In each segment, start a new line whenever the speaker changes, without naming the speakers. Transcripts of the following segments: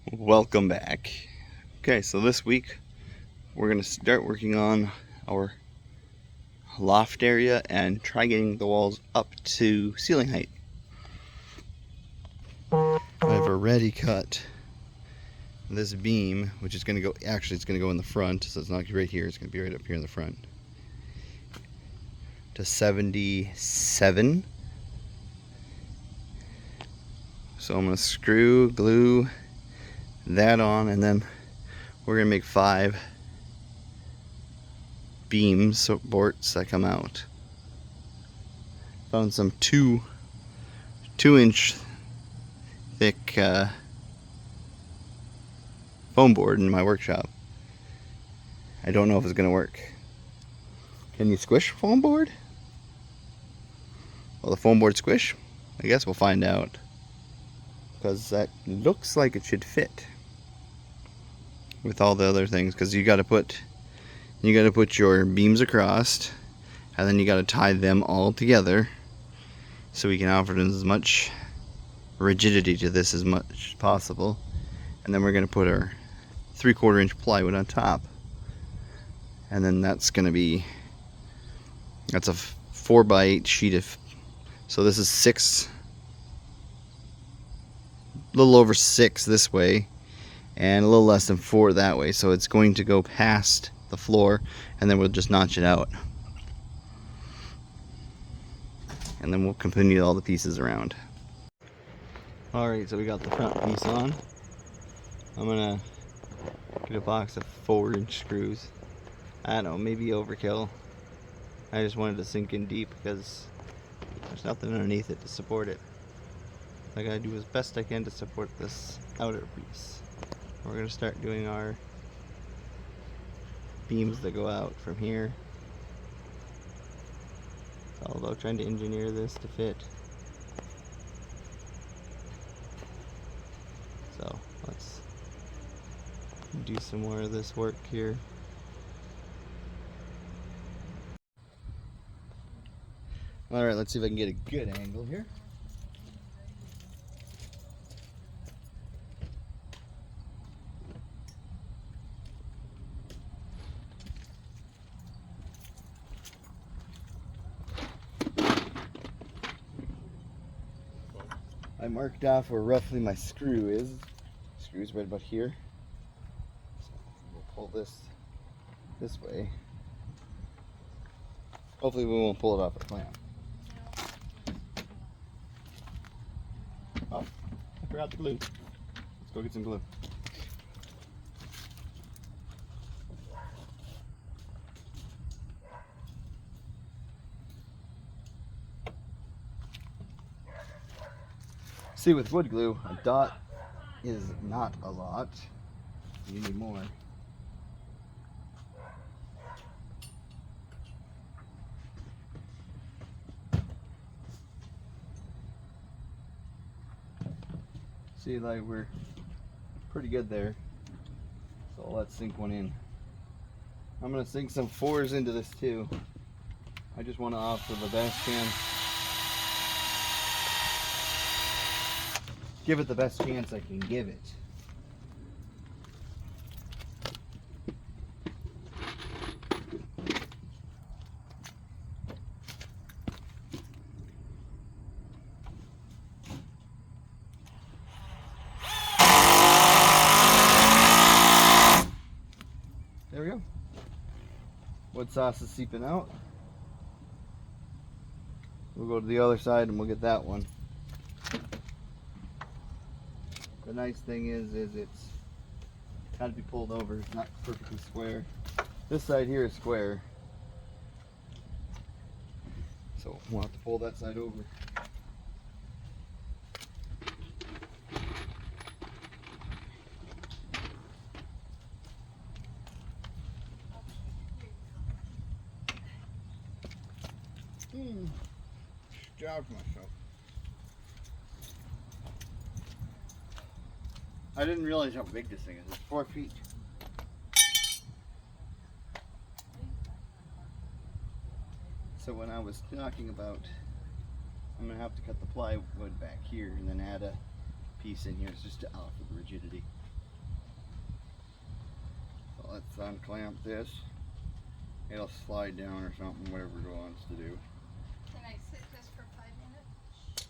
Welcome back. Okay, so this week we're going to start working on our loft area and try getting the walls up to ceiling height. I've already cut this beam, which is going to go, actually it's going to go in the front, so it's not right here, it's going to be right up here in the front, to 77. So I'm going to screw, glue that on, and then we're going to make 5 beam supports that come out. Found some 2-inch thick foam board in my workshop. I don't know if it's gonna work. Can you squish foam board? Will the foam board squish? I guess we'll find out, because that looks like it should fit with all the other things, because you gotta put your beams across, and then you gotta tie them all together so we can offer as much rigidity to this as much as possible. And then we're gonna put our 3/4 inch plywood on top, and then that's a 4x8 sheet of, so this is 6, a little over 6 this way and a little less than 4 that way, so it's going to go past the floor, and then we'll just notch it out, and then we'll continue all the pieces around. Alright, so we got the front piece on. I'm gonna get a box of 4-inch screws. I don't know, maybe overkill. I just wanted to sink in deep because there's nothing underneath it to support it. I gotta do as best I can to support this outer piece. We're gonna start doing our beams that go out from here. It's all about trying to engineer this to fit. So let's do some more of this work here. Alright, let's see if I can get a good angle here. I marked off where roughly my screw is. Screw's right about here. So we'll pull this way. Hopefully we won't pull it off the clamp. Oh, I forgot the glue. Let's go get some glue. See, with wood glue, a dot is not a lot. You need more. See, like, we're pretty good there. So let's sink one in. I'm gonna sink some 4s into this too. I just want to offer the best chance. Give it the best chance I can give it. There we go. Wood sauce is seeping out. We'll go to the other side and we'll get that one. The nice thing is it's got to be pulled over. It's not perfectly square. This side here is square, so we'll have to pull that side over. Jabbed myself. I didn't realize how big this thing is. It's 4 feet. So when I was talking about, I'm gonna have to cut the plywood back here and then add a piece in here. It's just to allow for the rigidity. So let's unclamp this. It'll slide down or something, whatever it wants to do.
Can I sit this for 5 minutes?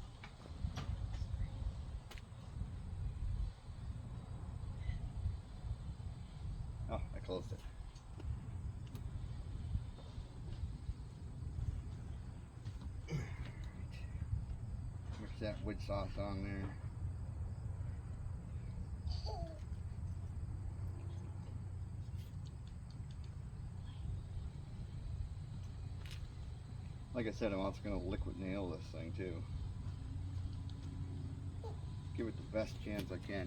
Oh, I closed it. Mix that wood sauce on there. Like I said, I'm also going to liquid nail this thing too. Give it the best chance I can.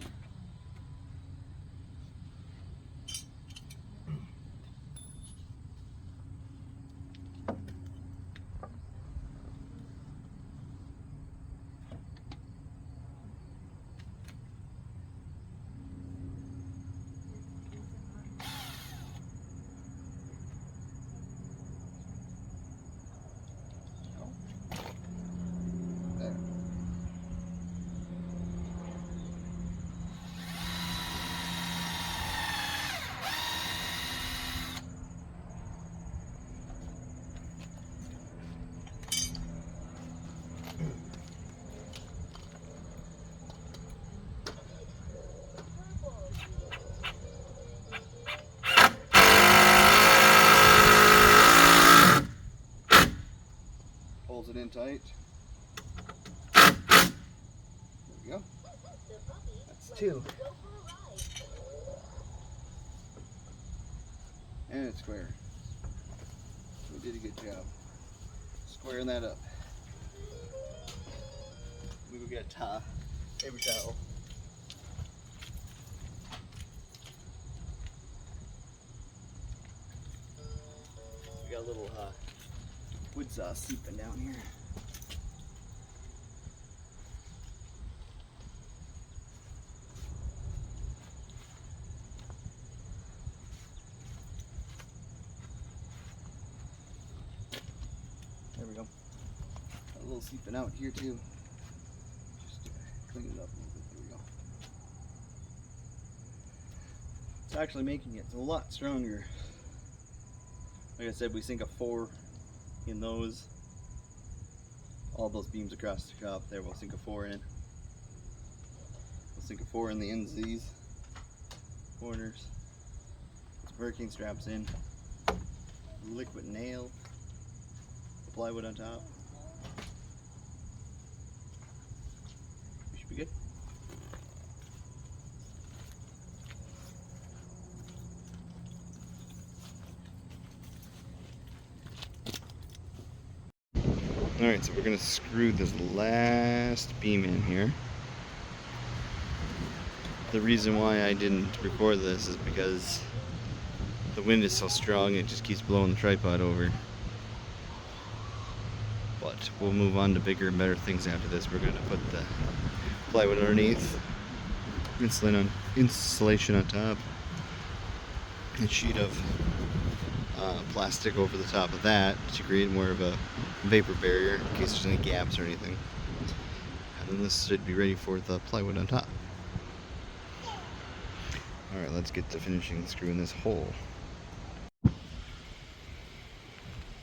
There. Pulls it in tight. There we go. That's 2. And it's square. We did a good job squaring that up. We will get a paper towel. We got a little wood sauce seeping down here. There we go. Got a little seeping out here too. Just clean it up a little bit. There we go. It's actually making it a lot stronger. Like I said, we sink a 4 in those. All those beams across the top there, we'll sink a 4 in. We'll sink a 4 in the ends of these corners. Put some hurricane straps in. Liquid nail. Plywood on top. We should be good. Alright, so we're going to screw this last beam in here. The reason why I didn't record this is because the wind is so strong it just keeps blowing the tripod over. But we'll move on to bigger and better things after this. We're going to put the plywood underneath, insulation on top, and a sheet of plastic over the top of that to create more of a vapor barrier in case there's any gaps or anything. And then this should be ready for the plywood on top. Alright, let's get to finishing screwing this hole.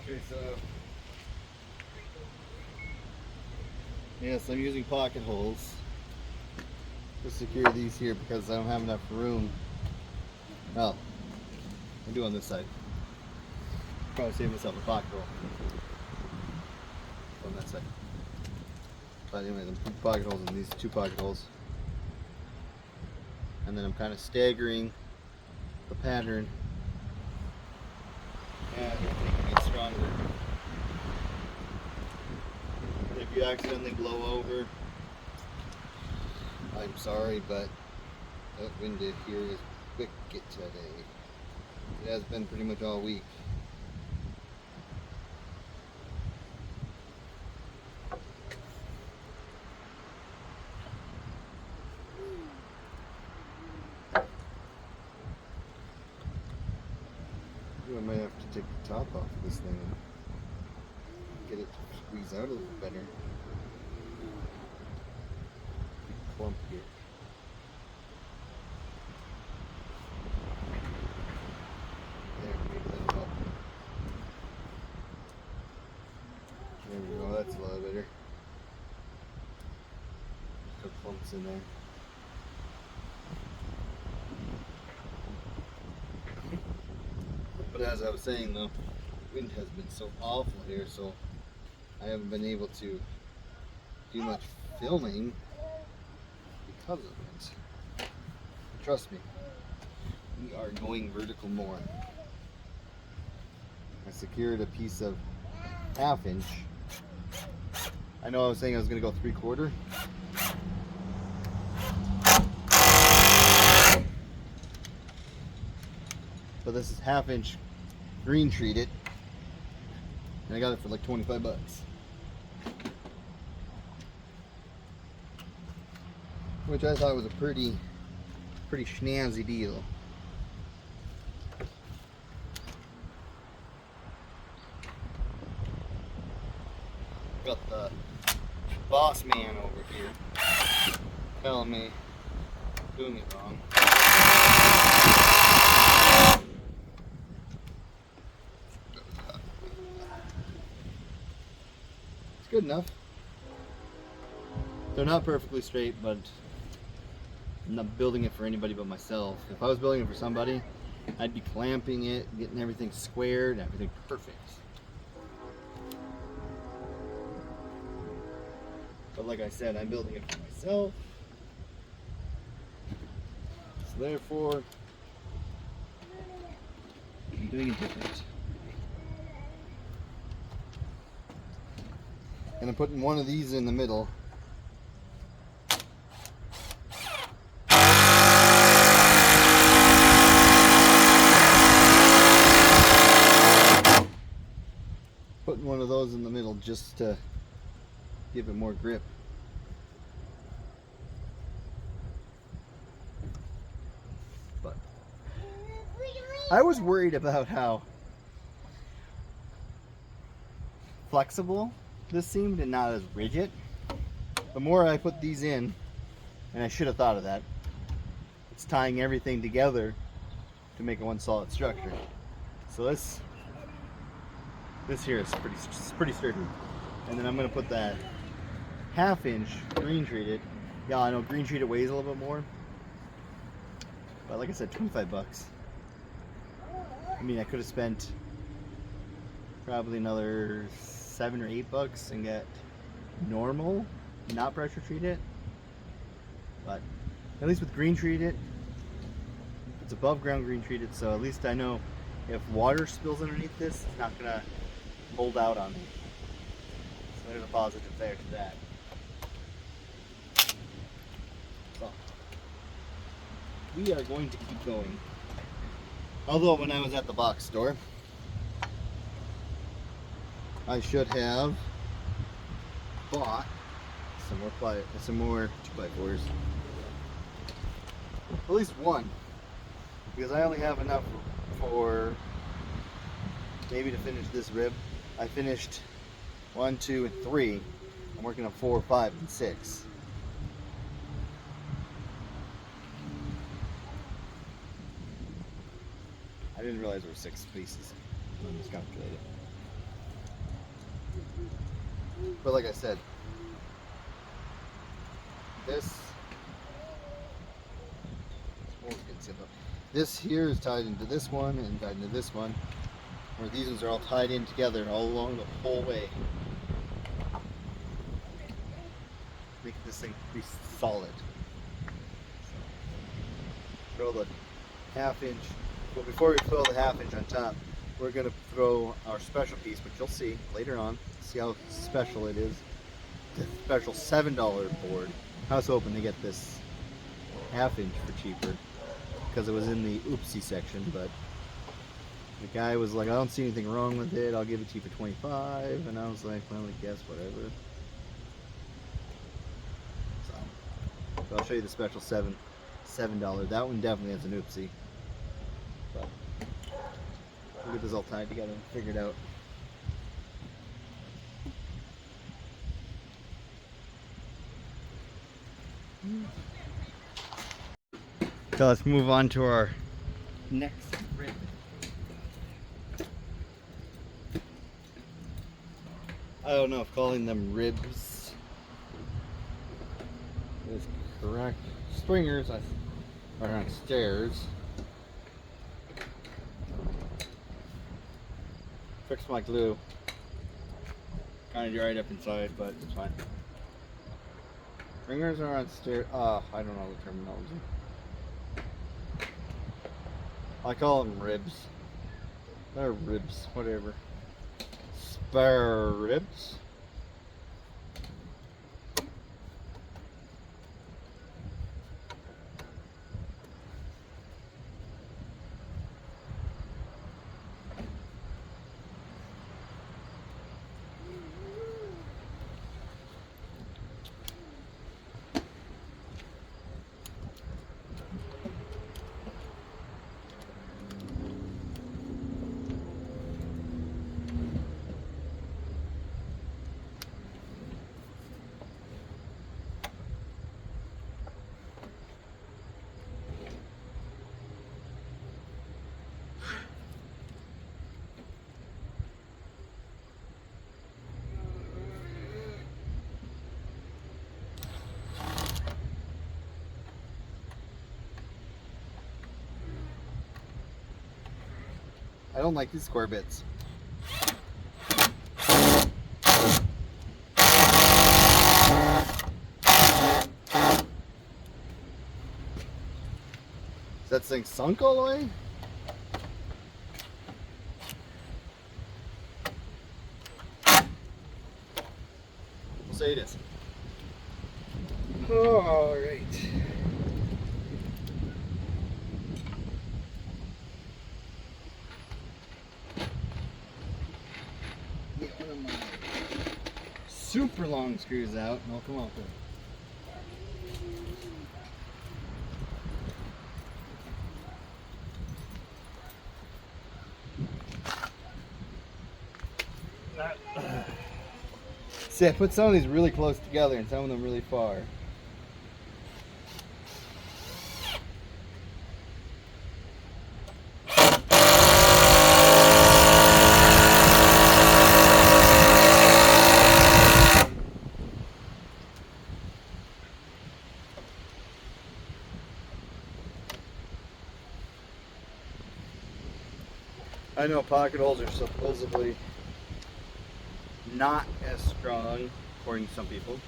Okay, so yes, I'm using pocket holes to secure these here because I don't have enough room. Well, I'm doing this side. Probably save myself a pocket hole on that side. But anyways, I'm putting pocket holes in these 2 pocket holes. And then I'm kind of staggering the pattern and making it stronger. If you accidentally blow over, I'm sorry, but that wind here is wicked today. It has been pretty much all week. I might have to take the top off of this thing and get it to squeeze out a little better. Big clump here. what's in there. But as I was saying though, wind has been so awful here, so I haven't been able to do much filming because of it. Trust me, we are going vertical more. I secured a piece of 1/2 inch. I know I was saying I was going to go 3/4. But this is 1/2 inch green treated. And I got it for like 25 bucks. Which I thought was a pretty snazzy deal. Got the boss man over here telling me I'm doing it wrong. It's good enough. They're not perfectly straight, but I'm not building it for anybody but myself. If I was building it for somebody, I'd be clamping it, getting everything squared, everything perfect. But like I said, I'm building it for myself. So therefore, I'm doing it different. And I'm putting one of these in the middle. Putting one of those in the middle just to give it more grip. But I was worried about how flexible this seemed and not as rigid. The more I put these in, and I should have thought of that, it's tying everything together to make it one solid structure. So this here is pretty sturdy. And then I'm gonna put that 1/2 inch green treated. Yeah, I know green treated weighs a little bit more, but like I said, 25 bucks. I mean, I could have spent probably another 7 or 8 bucks and get normal, not pressure treated. But at least with green treated, it's above ground green treated, so at least I know if water spills underneath this, it's not gonna mold out on me. So there's a positive there to that. So we are going to keep going. Although when I was at the box store, I should have bought some more 2x4s. At least one, because I only have enough for maybe to finish this rib. I finished 1, 2, and 3. I'm working on 4, 5, and 6. I didn't realize there were 6 pieces. I miscalculated. But like I said, this here is tied into this one and tied into this one, where these ones are all tied in together all along the whole way, making this thing pretty solid. Throw the 1/2 inch. Well, before we throw the 1/2 inch on top, we're gonna throw our special piece, which you'll see later on. See how special it is. The special $7 board. I was hoping to get this 1/2 inch for cheaper because it was in the oopsie section, but the guy was like, I don't see anything wrong with it, I'll give it to you for 25, and I was like, well, I guess whatever. So I'll show you the special $7. That one definitely has an oopsie, but we'll get this all tied together and figured out. So let's move on to our next rib. I don't know if calling them ribs is correct stringers are on stairs. Fix my glue. Kind of dried up inside, but it's fine. Stringers are on stairs. I don't know the terminology. I call them ribs. They're ribs, whatever. Spare ribs. I don't like these square bits. Is that thing sunk all the way? We'll say it is. All right. Super long screws out and I'll come off with it. See, I put some of these really close together and some of them really far. I know pocket holes are supposedly not as strong, according to some people.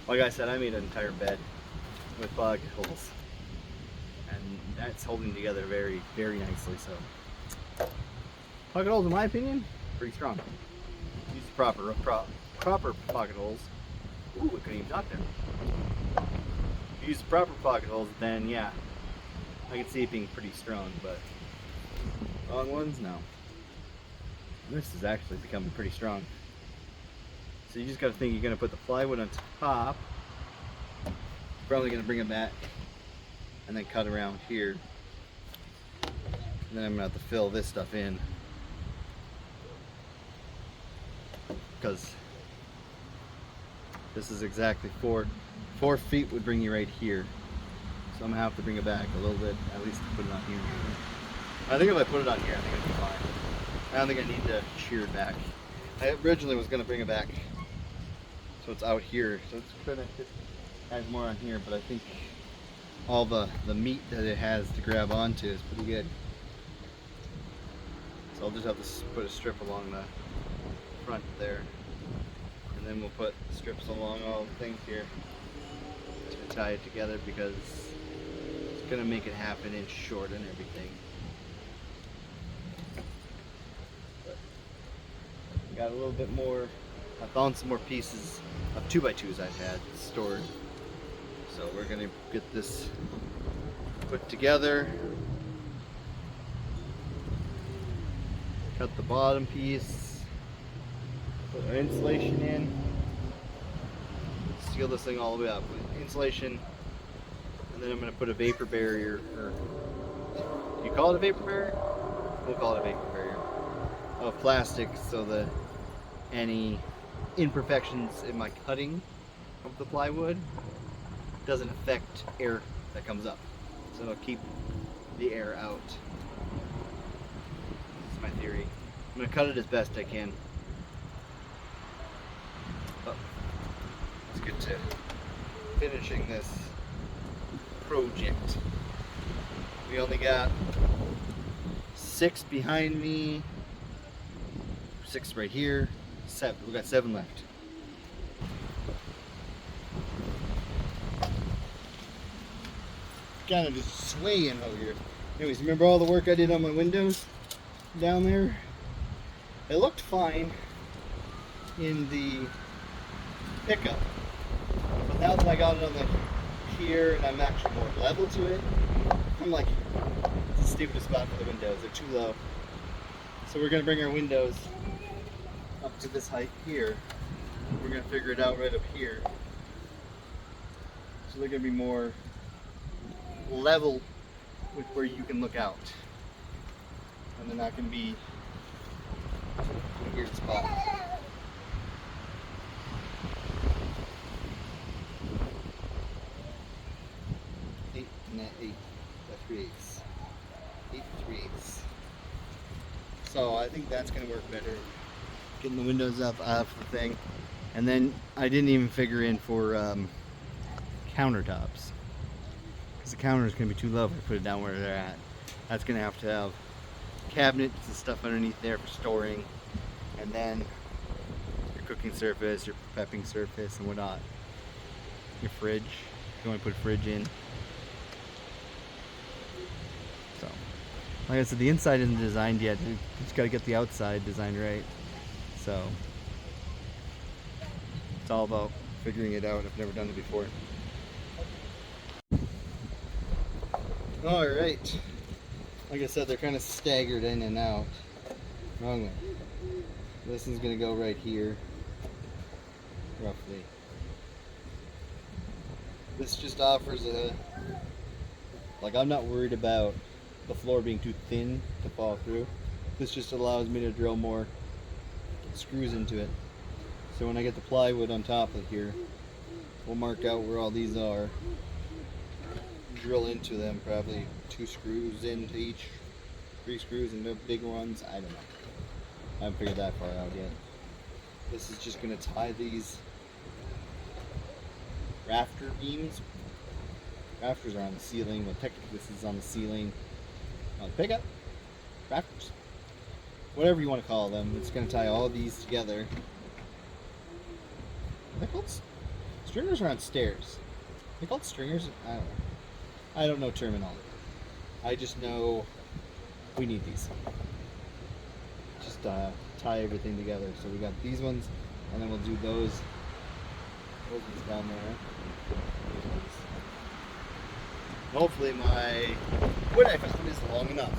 Like I said, I made an entire bed with pocket holes, and that's holding together very, very nicely. So, pocket holes, in my opinion, pretty strong. Use the proper pocket holes. Ooh, I couldn't even talk there. If you use the proper pocket holes, then yeah, I can see it being pretty strong, but wrong ones, no. This is actually becoming pretty strong. So you just gotta think you're gonna put the plywood on top. Probably gonna bring it back and then cut around here. And then I'm gonna have to fill this stuff in. Because this is exactly 4 feet would bring you right here. So I'm gonna have to bring it back a little bit, at least to put it on here. I think if I put it on here, I think it'll be fine. I don't think I need to shear it back. I originally was gonna bring it back so it's out here, so it's gonna have more on here, but I think all the meat that it has to grab onto is pretty good. So I'll just have to put a strip along the front there, and then we'll put strips along all the things here to tie it together, because it's gonna make it 1/2 inch short and everything. But got a little bit more. I found some more pieces of 2x2s I've had stored, so we're gonna get this put together. Cut the bottom piece, put our insulation in, seal this thing all the way up with insulation, and then I'm gonna put a vapor barrier, or do you call it a vapor barrier? We'll call it a vapor barrier of plastic, so that any imperfections in my cutting of the plywood doesn't affect air that comes up, so it'll keep the air out. That's my theory. I'm gonna cut it as best I can. But let's get to finishing this project. We only got 6 behind me, 6 right here, 7. We got 7 left. Kind of just swaying over here. Anyways, remember all the work I did on my windows down there? It looked fine in the pickup, but now that I got it on the here and I'm actually more level to it, I'm like, it's the stupidest spot for the windows. They're too low. So we're gonna bring our windows up to this height here. We're gonna figure it out right up here. So they're gonna be more level with where you can look out. And they're not gonna be a weird spot. Eight, 3/8. 8 3/8. So I think that's gonna work better. Getting the windows up off the thing. And then I didn't even figure in for countertops. Because the counter is gonna be too low if I put it down where they're at. That's gonna have to have cabinets and stuff underneath there for storing. And then your cooking surface, your prepping surface and whatnot. Your fridge, if you want to put a fridge in. So, like I said, the inside isn't designed yet. You just got to get the outside designed right. So, it's all about figuring it out. I've never done it before. Alright. Like I said, they're kind of staggered in and out. Wrong way. This is going to go right here, roughly. This just offers a, like, I'm not worried about the floor being too thin to fall through. This just allows me to drill more screws into it. So when I get the plywood on top of here, we'll mark out where all these are, drill into them, probably 2 screws into each, 3 screws into big ones, I don't know. I haven't figured that far out yet. This is just going to tie these rafter beams. Rafters are on the ceiling, but technically this is on the ceiling. Pickup? Rafters? Whatever you want to call them. It's going to tie all these together. They're called stringers are on stairs. They're called stringers? I don't know. I don't know terminology. I just know we need these. Just tie everything together. So we got these ones, and then we'll do those ones down there. Those ones. Hopefully my wood I found is long enough.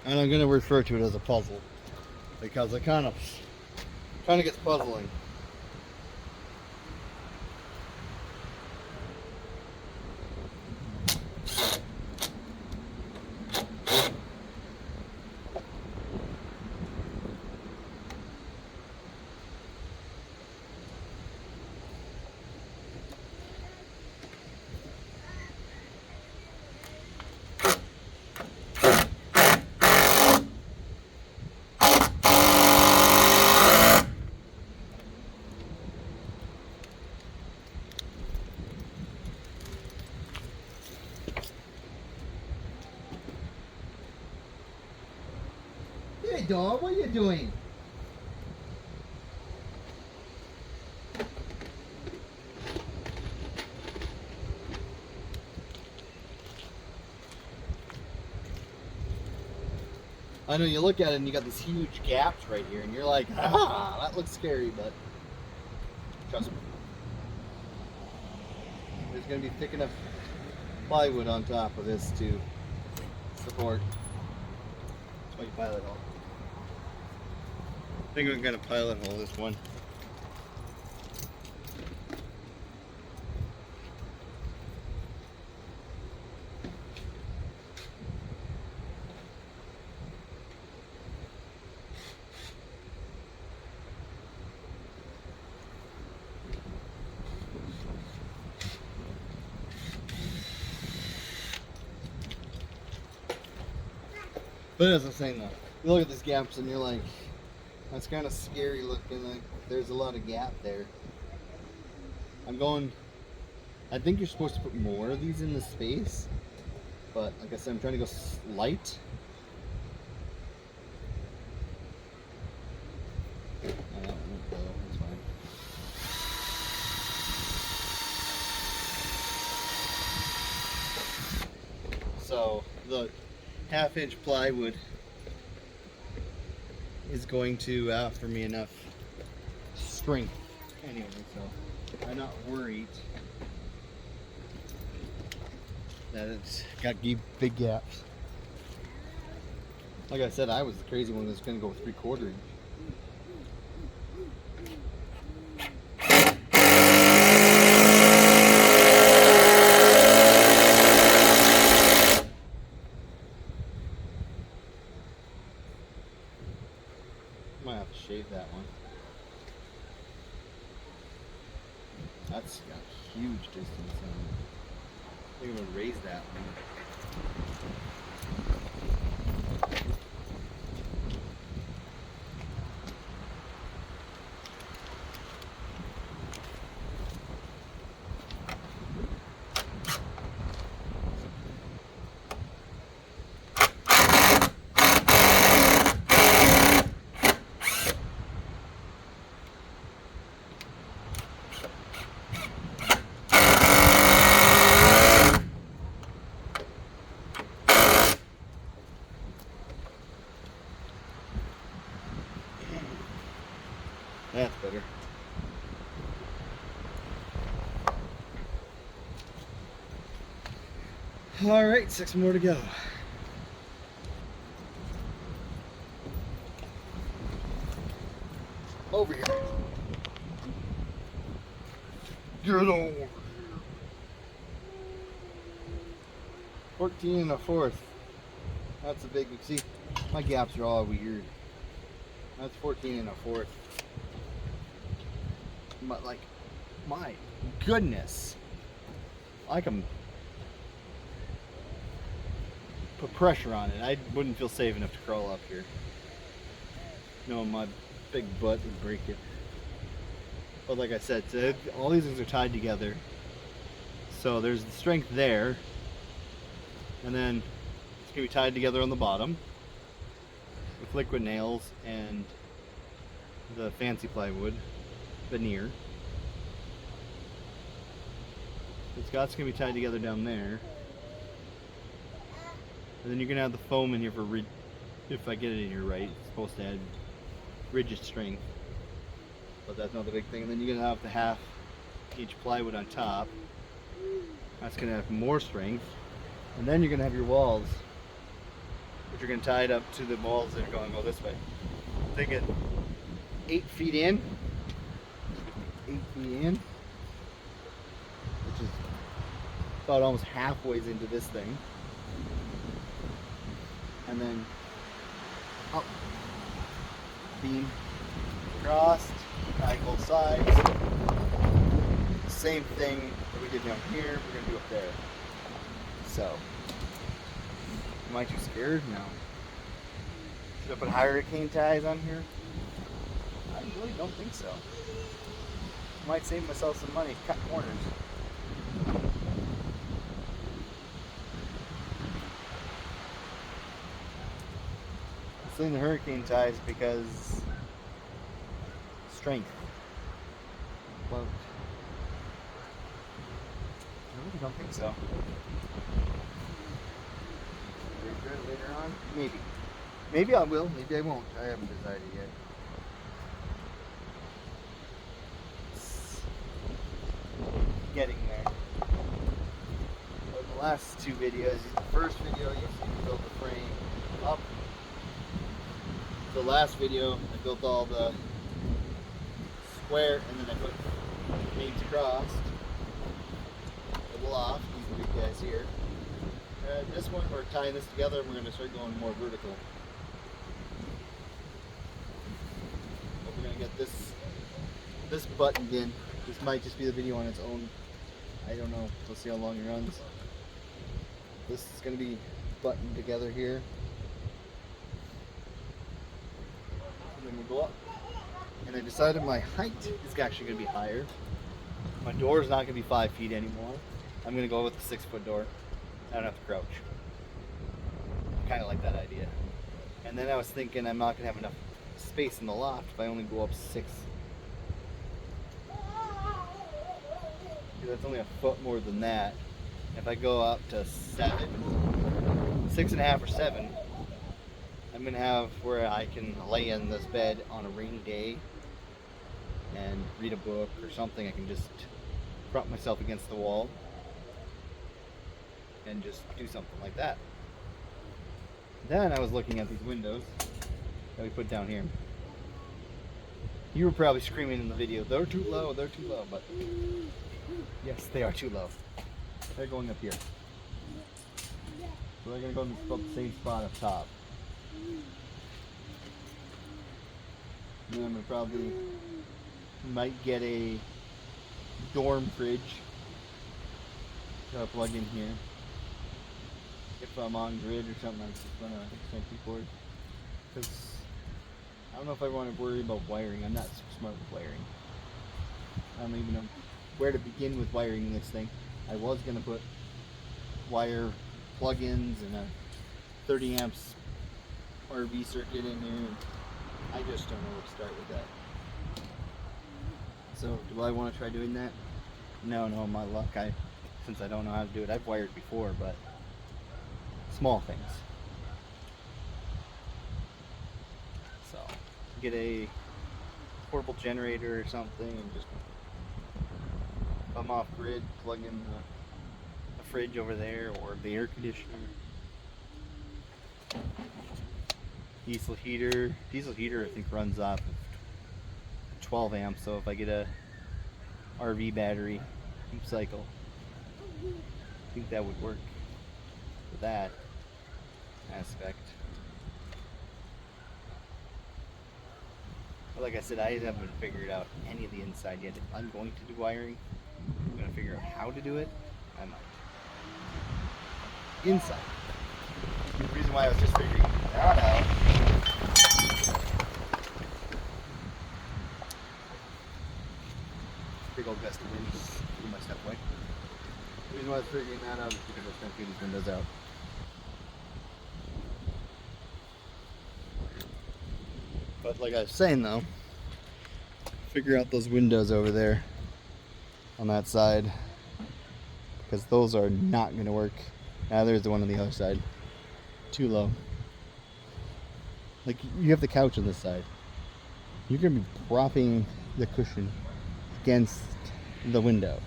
And I'm going to refer to it as a puzzle because it kind of gets puzzling. Hey dog, what are you doing? I know you look at it and you got these huge gaps right here and you're like, ah, that looks scary, but trust me. There's going to be thick enough plywood on top of this to support. That's why you pilot hole. I think I'm going to pilot hole this one. But as I'm saying though, you look at these gaps and you're like, that's kind of scary looking. Like there's a lot of gap there. I think you're supposed to put more of these in the space, but like I said, I'm trying to go light. Oh, that won't go. That's fine. So the 1/2 inch plywood is going to offer me enough strength anyway, so I'm not worried that it's got big gaps. Like I said, I was the crazy one that's going to go 3/4 inch. Might have to shave that one. That's got a huge distance on it. I think I'm gonna raise that one. That's better. All right, 6 more to go. Over here. Get over here. 14 1/4. That's a big, see, my gaps are all weird. That's 14 1/4. But like, my goodness. I can put pressure on it. I wouldn't feel safe enough to crawl up here. No, my big butt would break it. But like I said, all these things are tied together. So there's the strength there. And then it's going to be tied together on the bottom with liquid nails and the fancy plywood veneer. The Scott's going to be tied together down there. And then you're going to have the foam in here for, if I get it in here right, it's supposed to add rigid strength. But that's not the big thing. And then you're going to have the 1/2 inch plywood on top. That's going to have more strength. And then you're going to have your walls, which are going to tie it up to the walls that are going to go this way. They get 8 feet in. 8 feet in. Which is about almost halfway into this thing. And then up, beam, crossed, tie both sides. Same thing that we did down here, we're going to do up there. So, am I too scared? No. Should I put hurricane ties on here? I really don't think so. Might save myself some money, cut corners. I'm saying the hurricane ties because strength. Well, I really don't think so. Later on? Maybe. Maybe I will, maybe I won't. I haven't decided yet. It's getting there. Well, the last 2 videos, the first video you see me build the frame up. The last video I built all the square and then I put beams across. Double off, these big guys here. This one, we're tying this together and we're going to start going more vertical. But we're going to get this buttoned in. This might just be the video on its own. I don't know. We'll see how long it runs. This is going to be buttoned together here. go up. And I decided my height is actually going to be higher. My door is not going to be 5 feet anymore. I'm going to go with the 6-foot door. I don't have to crouch. Kind of like that idea. And then I was thinking I'm not going to have enough space in the loft if I only go up 6. That's only a foot more than that. If I go up to 7, 6.5 or 7, I'm going to have where I can lay in this bed on a rainy day and read a book or something. I can just prop myself against the wall and just do something like that. Then I was looking at these windows that we put down here. You were probably screaming in the video, they're too low, but yes, they are too low. They're going up here. So they're going to go in about the same spot up top. And then I'm going to probably might get a dorm fridge to plug in here. If I'm on grid or something, I'm just going to extension cord. Because I don't know if I want to worry about wiring. I'm not so smart with wiring. I don't even know where to begin with wiring this thing. I was going to put wire plug-ins and a 30 amps RV circuit in there. I just don't know where to start with that. So, do I want to try doing that? No, my luck. Since I don't know how to do it, I've wired before, but small things. So, get a portable generator or something and just come off grid, plug in the fridge over there or the air conditioner. Diesel heater I think runs off of 12 amps, so if I get a RV battery deep cycle, I think that would work for that aspect. But like I said, I haven't figured out any of the inside yet. If I'm going to do wiring, I'm going to figure out how to do it. I might. Inside. The reason why I was just figuring that out. Big old gust of wind blew my stuff away. The reason why I was figuring that out is because I was trying to figure these windows out. But like I was saying though, figure out those windows over there on that side, because those are not going to work. Now there's the one on the other side. Too low. Like, you have the couch on this side. You're going to be propping the cushion against the window.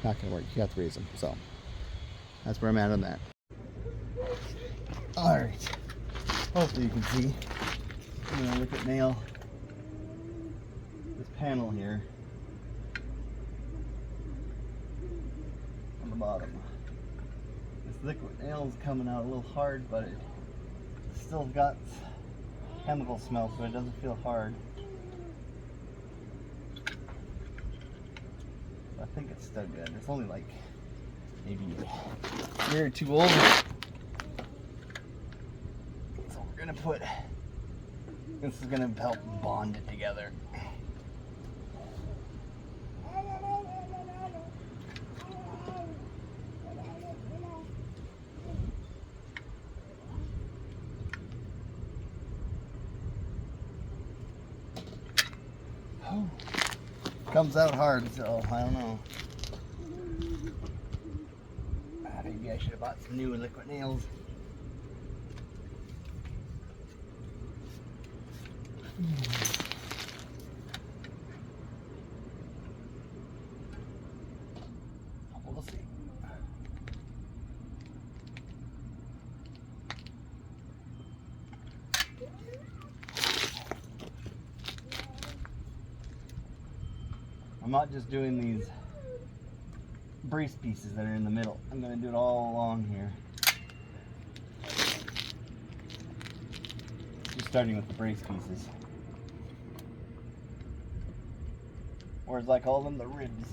Not going to work. You have to raise them. So, that's where I'm at on that. Alright. Hopefully you can see. I'm going to look at nail this panel here on the bottom. This liquid nail is coming out a little hard, but it still got chemical smell, so it doesn't feel hard. I think it's still good. It's only like maybe a year or two old. So we're gonna put, this is gonna help bond it together. Comes out hard, so I don't know. Maybe I should have bought some new liquid nails. We'll see. I'm not just doing these brace pieces that are in the middle. I'm going to do it all along here. Just starting with the brace pieces. Or as I call them, the ribs.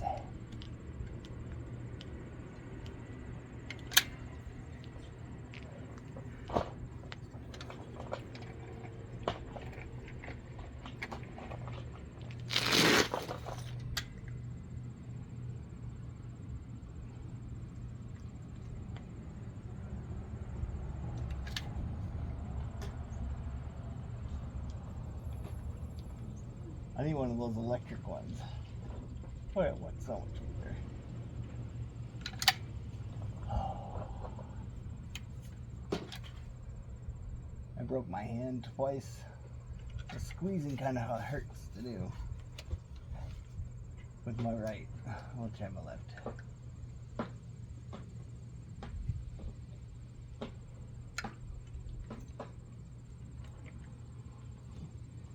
I need one of those electric ones. Oh yeah, what's so much either. I broke my hand twice. The squeezing kind of hurts to do. With my right. I'll try my left.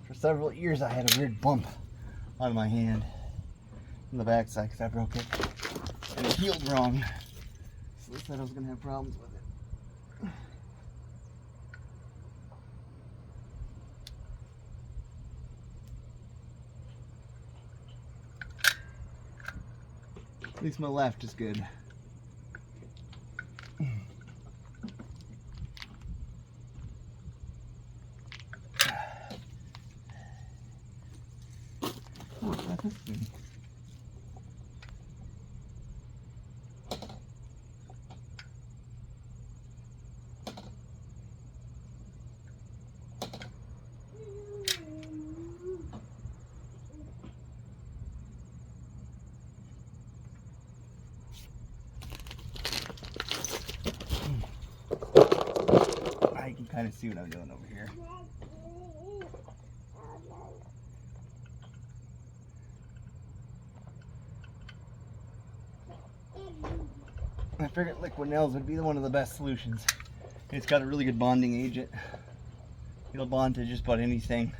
For several years I had a weird bump on my hand in the backside because I broke it and it healed wrong. So they said I was going to have problems with it. At least my left is good. Oh, that is good. I can kind of see what I'm doing over here. I figured liquid nails would be one of the best solutions. It's got a really good bonding agent. It'll bond to just about anything.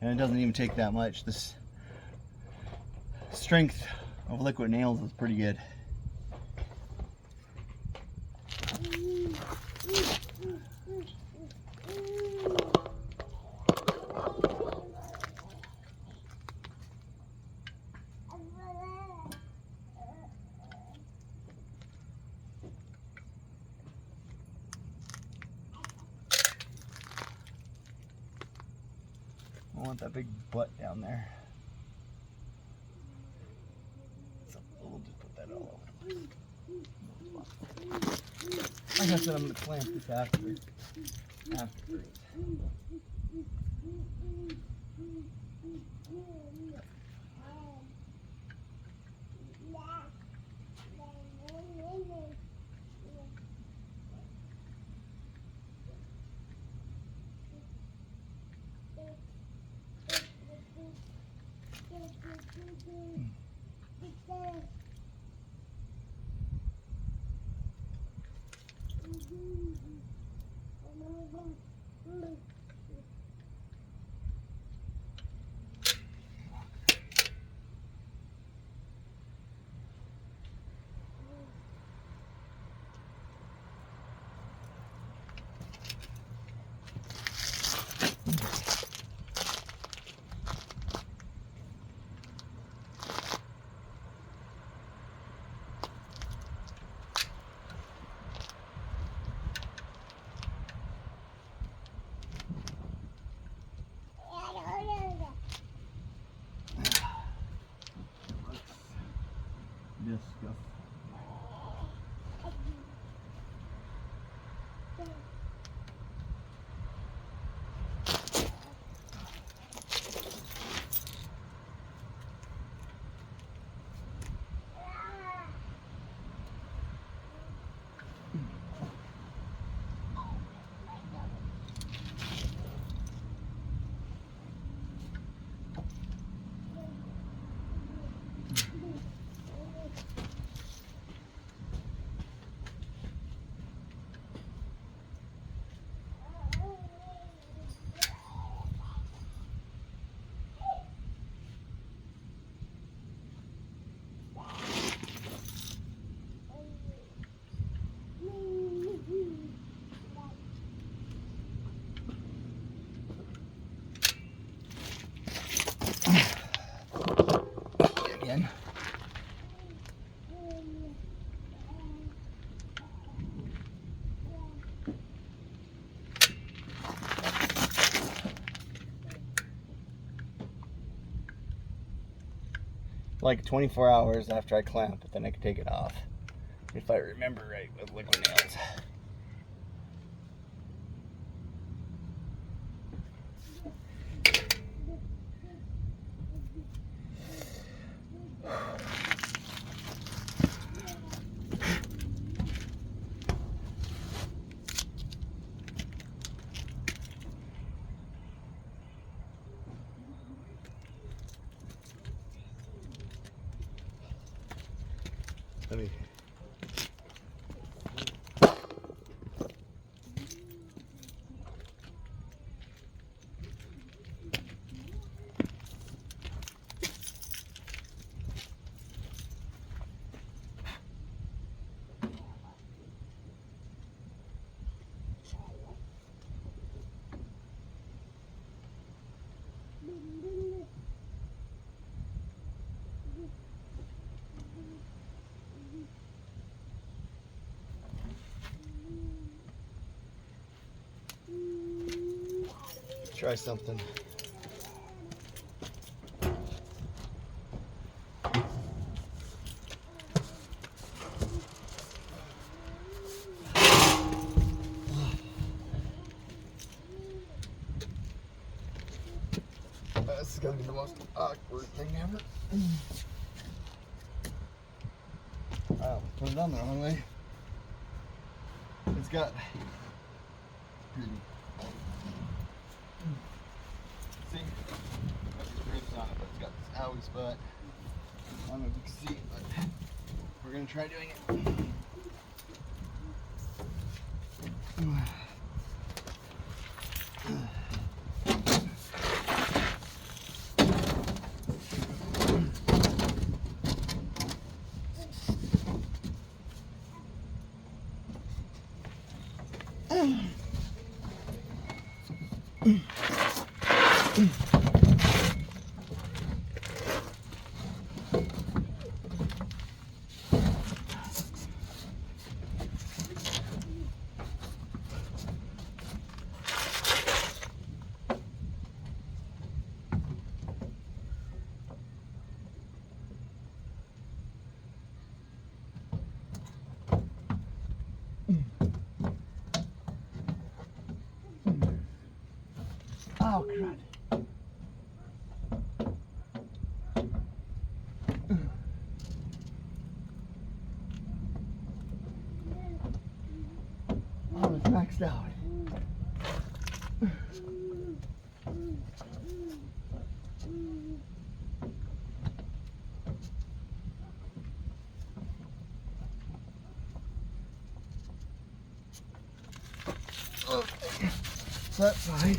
And it doesn't even take that much. This strength of liquid nails is pretty good. I want that big butt down there. So we'll just put that all over the place. Like I said, I'm going to clamp this afterwards. Disgusting. Again. Like 24 hours after I clamp it, then I can take it off. If I remember right with liquid nails. Let me. Try something. This is gonna be the most awkward thing ever. Wow, put it on the wrong way. It's got pretty. See? These ribs on it, but it's got this owie spot. I don't know if you can see it, but we're gonna try doing it. Oh, crud. Oh, it's maxed out. Okay. That side.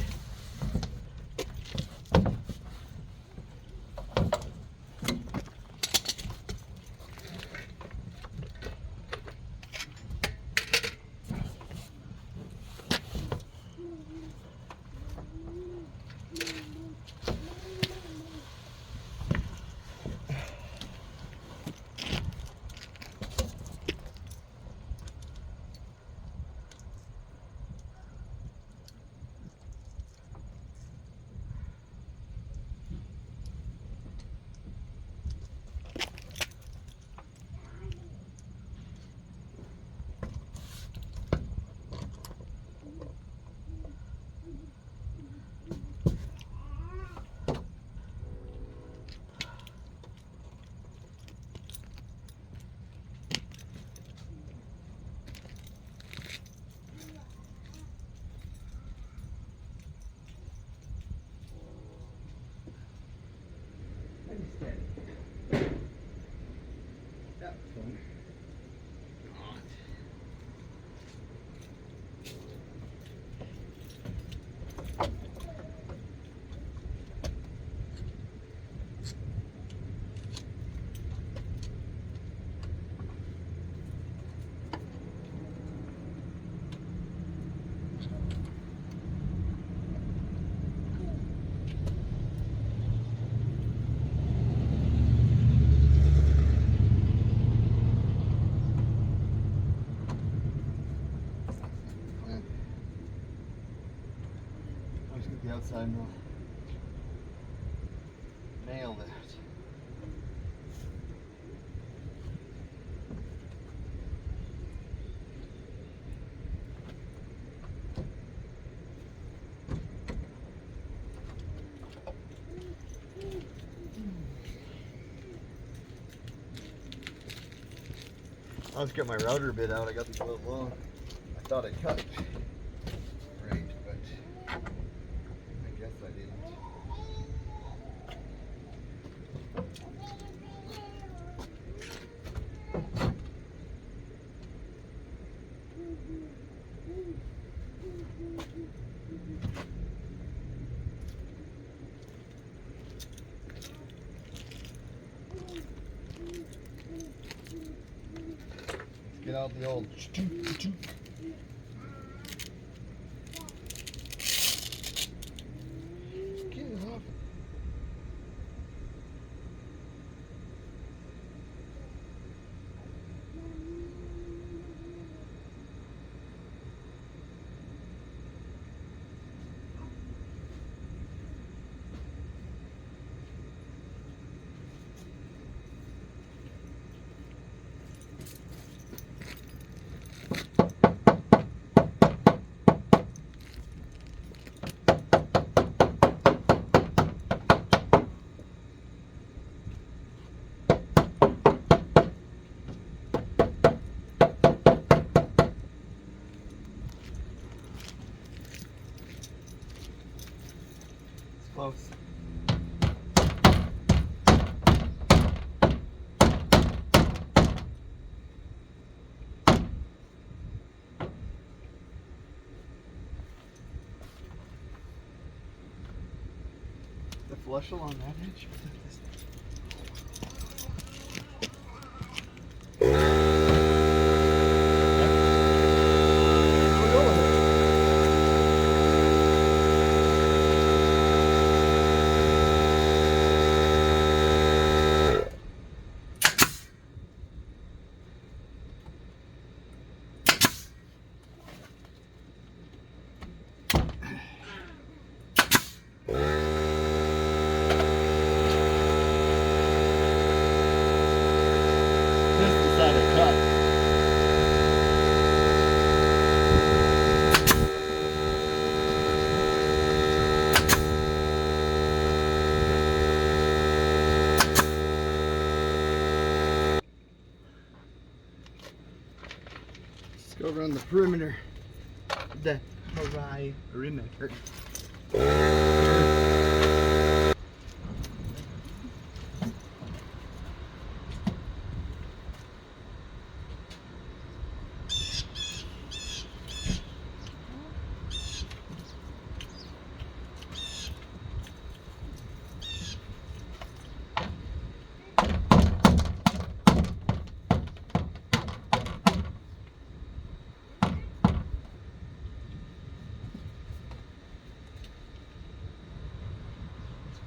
The outside and we'll nail that. I'll just get my router bit out. I got these a little long. I thought I cut it right, but I guess I didn't. Get out the old. Get it off. Close. The flushel on that edge. Let's go around the perimeter. The perimeter.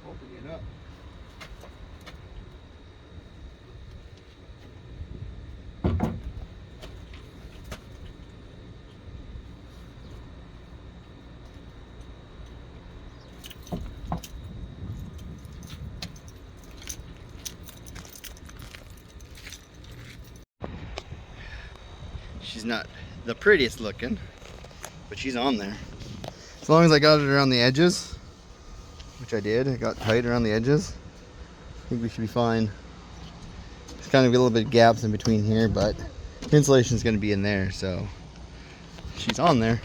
Open it up. She's not the prettiest looking, but she's on there. As long as I got it around the edges, which I did, it got tight around the edges, I think we should be fine. There's kind of a little bit of gaps in between here, but insulation is going to be in there, so she's on there.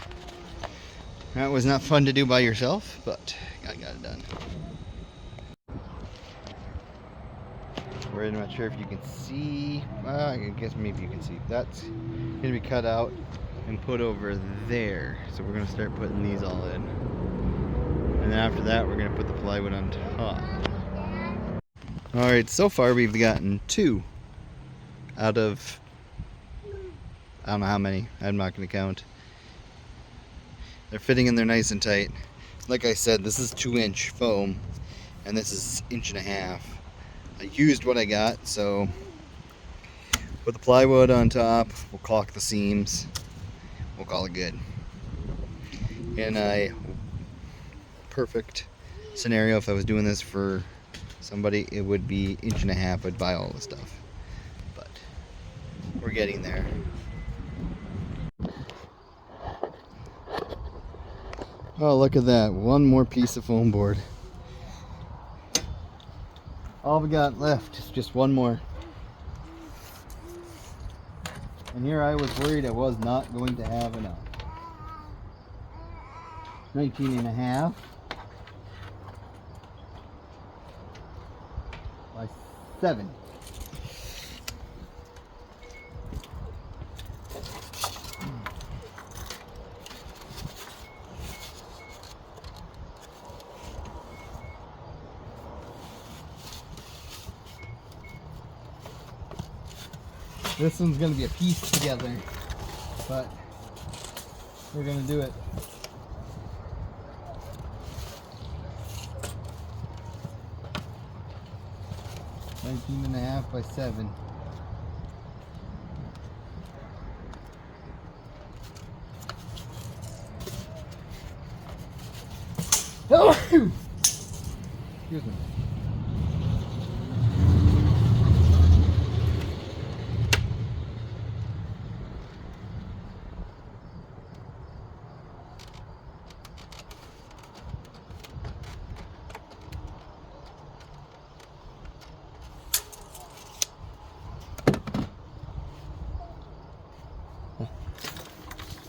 That was not fun to do by yourself, but I got it done. I'm not sure if you can see. Well, I guess maybe you can see. That's going to be cut out and put over there. So we're going to start putting these all in. And then after that, we're going to put the plywood on top. Alright, so far we've gotten 2 out of, I don't know how many. I'm not going to count. They're fitting in there nice and tight. Like I said, this is 2-inch foam, and this is 1.5 inches. I used what I got, so put the plywood on top, we'll caulk the seams, we'll call it good. In a perfect scenario, if I was doing this for somebody, it would be 1.5 inches. I'd buy all the stuff, but we're getting there. Oh, look at that, one more piece of foam board. All we got left is just one more. And here I was worried I was not going to have enough. 19.5 by 7. This one's gonna be a piece together, but we're gonna do it. 19.5 by 7. Oh! Excuse me.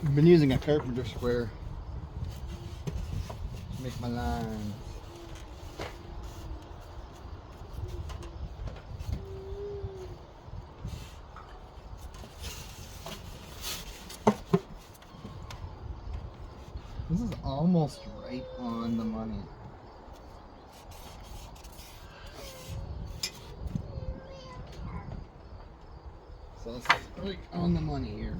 I've been using a carpenter square to make my lines. This is almost right on the money. So this is right on the money here.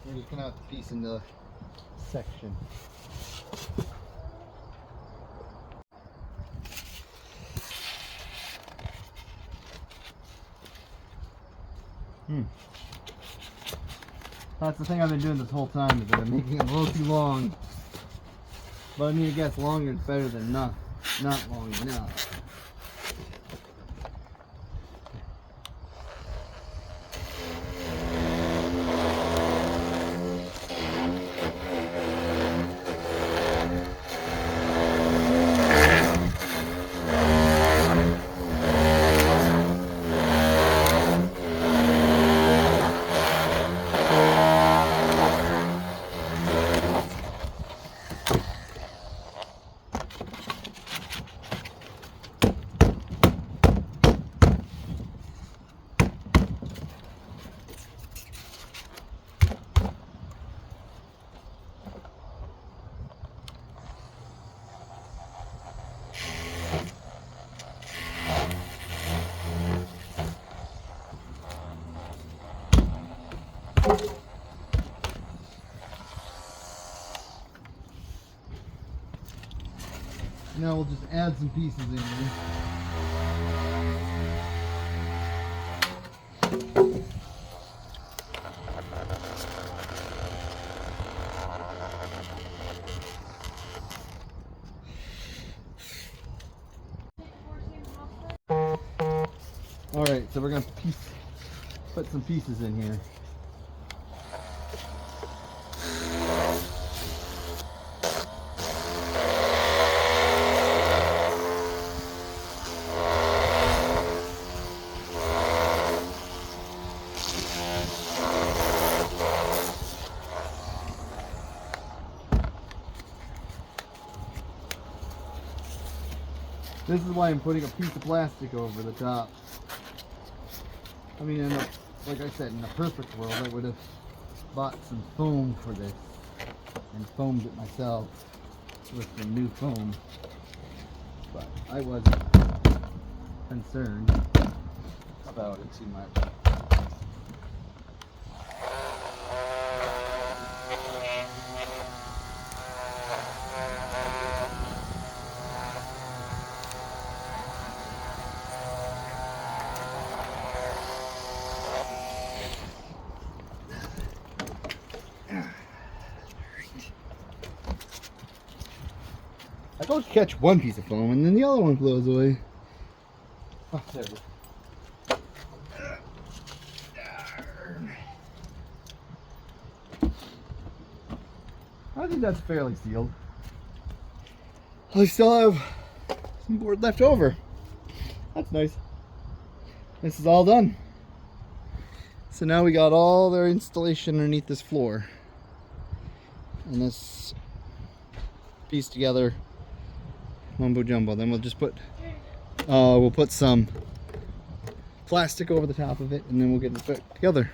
We're just gonna have to piece in the section. That's the thing I've been doing this whole time, is that I'm making it a little too long. But I mean, I guess longer is better than not long enough. Now we'll just add some pieces in here. Alright, so we're going to put some pieces in here. This is why I'm putting a piece of plastic over the top. I mean, like I said, in a perfect world, I would have bought some foam for this and foamed it myself with some new foam. But I wasn't concerned about it too much. I go catch one piece of foam and then the other one blows away. Oh, there we go. I think that's fairly sealed. I still have some board left over. That's nice. This is all done. So now we got all their installation underneath this floor. And this piece together. Mumbo jumbo. Then we'll just put we'll put some plastic over the top of it, and then we'll get it put together.